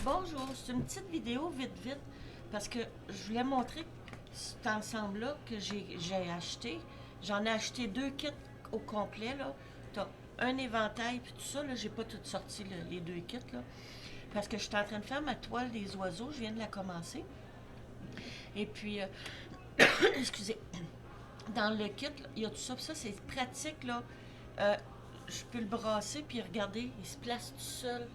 Bonjour, c'est une petite vidéo vite, parce que je voulais montrer cet ensemble-là que j'ai acheté. J'en ai acheté 2 kits au complet, là. T'as un éventail, puis tout ça, là, j'ai pas tout sorti, là, les 2 kits, là. Parce que je suis en train de faire ma toile des oiseaux, je viens de la commencer. Et puis, excusez, dans le kit, là, il y a tout ça, puis ça, c'est pratique, là. Euh, je peux le brasser, puis regardez, il se place tout seul.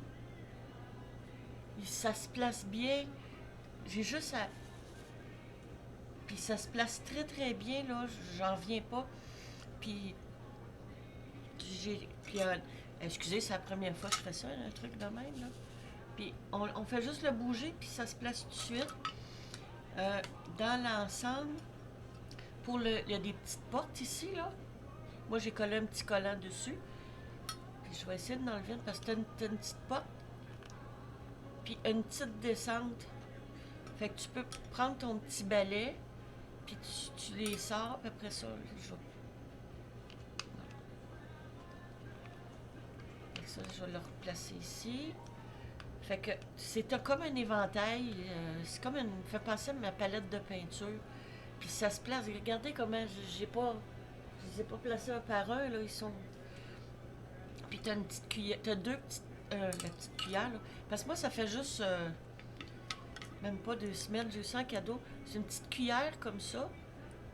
Ça se place bien. J'ai juste à. Puis ça se place très bien, là. J'en viens pas. Puis excusez, c'est la première fois que je fais ça, un truc de même, là. Puis on fait juste le bouger, puis ça se place tout de suite. Euh, dans l'ensemble, il y a des petites portes ici, là. Moi, j'ai collé un petit collant dessus. Puis je vais essayer de l'enlever parce que t'as une petite porte, puis une petite descente. Fait que tu peux prendre ton petit balai, puis tu les sors, puis après ça, je vais le replacer ici. Fait que c'est comme un éventail, c'est comme une. Fait penser à ma palette de peinture. Puis ça se place. Regardez comment j'ai pas. Je les ai pas placés un par un, là. Ils sont. Puis t'as une petite cuillère. T'as deux petites. La petite cuillère, là. Parce que moi, ça fait juste. Même pas 2 semaines, j'ai eu ça en cadeau. C'est une petite cuillère comme ça.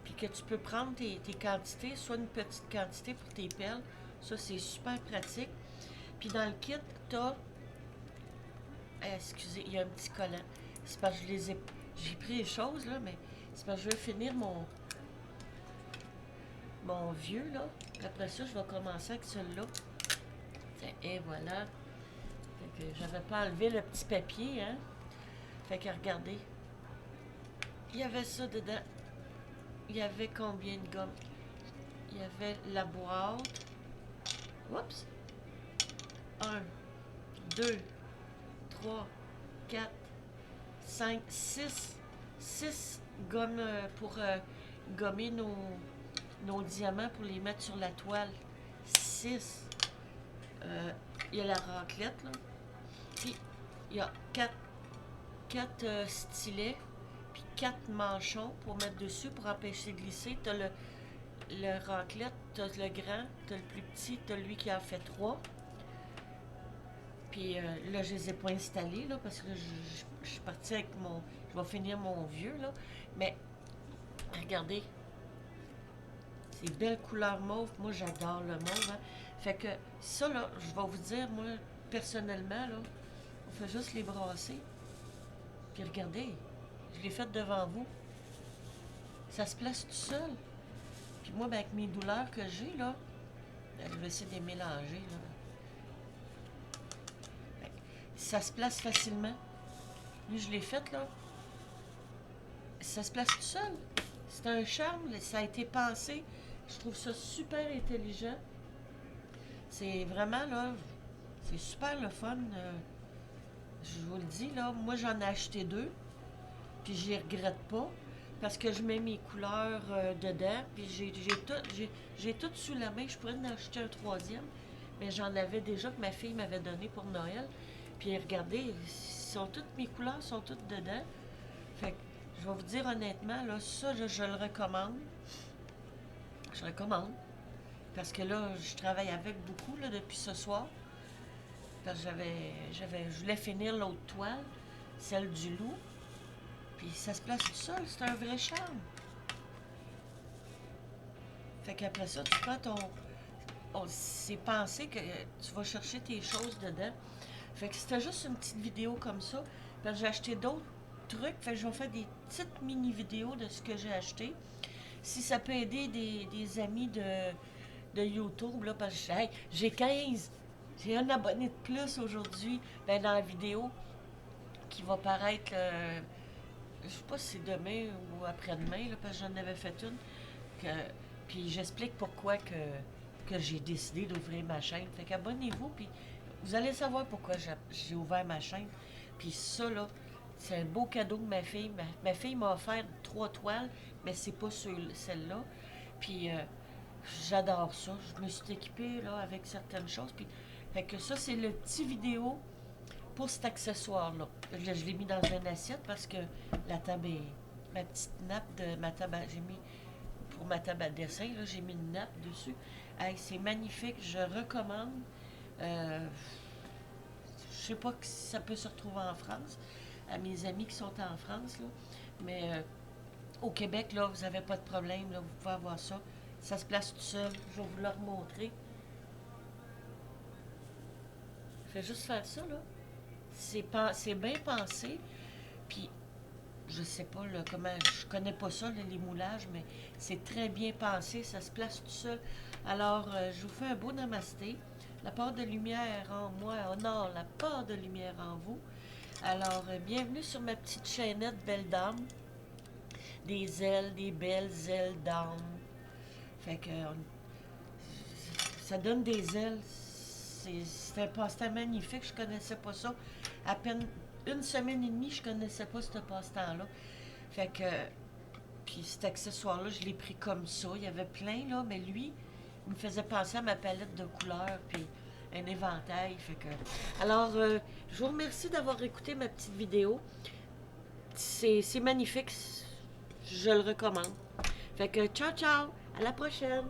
Puis que tu peux prendre tes quantités, soit une petite quantité pour tes pelles. Ça, c'est super pratique. Puis dans le kit, t'as. Excusez, il y a un petit collant. C'est parce que j'ai pris les choses, là, mais c'est parce que je veux finir mon vieux, là. Puis après ça, je vais commencer avec celui-là. Et voilà. Fait que j'avais pas enlevé le petit papier, hein. Fait que regardez. Il y avait ça dedans. Il y avait combien de gomme? Il y avait la boîte. Oups! Un, 2, 3, 4, 5, 6. 6 gommes pour gommer nos diamants pour les mettre sur la toile. 6. Il y a la raclette, là. Puis, il y a 4 stylets, puis 4 manchons pour mettre dessus pour empêcher de glisser. T'as le raclette, t'as le grand, t'as le plus petit, t'as lui qui en fait 3. Puis là, je les ai pas installés, là, parce que là, je suis partie avec mon. Je vais finir mon vieux, là. Mais, regardez, ces belles couleurs mauve. Moi, j'adore le mauve, hein. Fait que ça, là, je vais vous dire, moi, personnellement, là, on fait juste les brasser. Puis regardez, je l'ai fait devant vous. Ça se place tout seul. Puis moi, ben, avec mes douleurs que j'ai, là, ben, je vais essayer de les mélanger, là. Ben, ça se place facilement. Lui, je l'ai fait, là. Ça se place tout seul. C'est un charme, ça a été pensé. Je trouve ça super intelligent. C'est vraiment, là, c'est super le fun. Je vous le dis, là, moi, j'en ai acheté 2. Puis j'y regrette pas. Parce que je mets mes couleurs dedans. Puis j'ai tout sous la main. Je pourrais en acheter un troisième. Mais j'en avais déjà que ma fille m'avait donné pour Noël. Puis regardez, mes couleurs sont toutes dedans. Fait que je vais vous dire honnêtement, là, ça, là, je le recommande. Je recommande. Parce que là, je travaille avec beaucoup là, depuis ce soir. Parce que je voulais finir l'autre toile, celle du loup. Puis ça se place tout seul, c'est un vrai charme. Fait qu'après ça, tu prends ton. C'est pensé que tu vas chercher tes choses dedans. Fait que c'était juste une petite vidéo comme ça. Puis j'ai acheté d'autres trucs. Fait que je vais faire des petites mini-vidéos de ce que j'ai acheté. Si ça peut aider des amis de YouTube, là, parce que hey, j'ai 15. J'ai un abonné de plus aujourd'hui. Ben, dans la vidéo qui va paraître, je sais pas si c'est demain ou après-demain, là, parce que j'en avais fait une. Que, puis j'explique pourquoi que j'ai décidé d'ouvrir ma chaîne. Fait qu'abonnez-vous, puis vous allez savoir pourquoi j'ai ouvert ma chaîne. Puis ça, là, c'est un beau cadeau de ma fille. Ma fille m'a offert 3 toiles, mais c'est pas celle-là. Puis j'adore ça. Je me suis équipée là, avec certaines choses. Puis, fait que ça, c'est le petit vidéo pour cet accessoire-là. Je l'ai mis dans une assiette parce que la table est... Ma petite nappe de ma table j'ai mis... Pour ma table à dessin, là, j'ai mis une nappe dessus. Hey, c'est magnifique, je recommande. Je sais pas si ça peut se retrouver en France, à mes amis qui sont en France, là, mais au Québec, là, vous n'avez pas de problème, là, vous pouvez avoir ça. Ça se place tout seul, je vais vous le remontrer. Je vais juste faire ça, là. C'est bien pensé, puis je sais pas là, comment, je connais pas ça, là, les moulages, mais c'est très bien pensé, ça se place tout seul. Alors, je vous fais un beau namasté. La part de lumière en moi honore la part de lumière en vous. Alors, bienvenue sur ma petite chaînette Belle Dame. Des ailes, des belles ailes d'âme. Fait que ça donne des ailes. C'est un passe-temps magnifique, je connaissais pas ça. À peine une semaine et demie, je connaissais pas ce passe-temps-là. Fait que, puis cet accessoire-là, je l'ai pris comme ça. Il y avait plein, là, mais lui, il me faisait penser à ma palette de couleurs, puis un éventail. Fait que, alors, je vous remercie d'avoir écouté ma petite vidéo. C'est magnifique, je le recommande. Fait que, ciao, ciao, à la prochaine!